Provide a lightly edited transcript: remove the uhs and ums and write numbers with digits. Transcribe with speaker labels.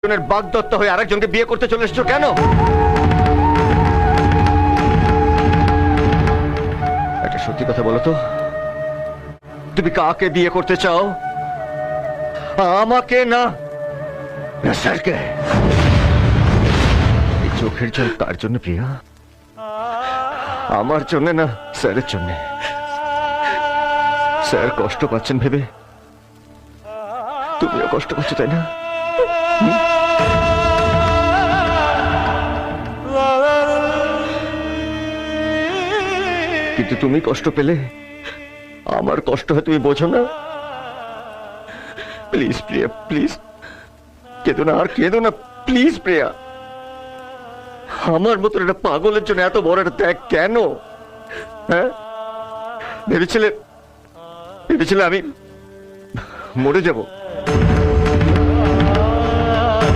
Speaker 1: একজনের বাগদত্তা হয়ে আরেকজনকে বিয়ে করতে চলে এসছো কেন? একটা সত্যি কথা বলো তো, তুমি কাকে বিয়ে করতে চাও? আমাকে না স্যারকে? এই চোখের জল তার জন্য প্রিয়া, আমার জন্য না স্যারের জন্য। স্যার কষ্ট পাচ্ছেন ভেবে তুমিও কষ্ট পাচ্ছ, তাই না? কিন্তু তুমি কষ্ট পেলে আমার কষ্ট হয় তুমি বোঝো না। প্লিজ প্রিয়া, প্লিজ কেঁদো না, আর কেঁদো না প্লিজ প্রিয়া। আমার মতন একটা পাগলের জন্য এত বড় একটা ত্যাগ কেন? হ্যাঁ, ভেবেছিলে আমি মরে যাব?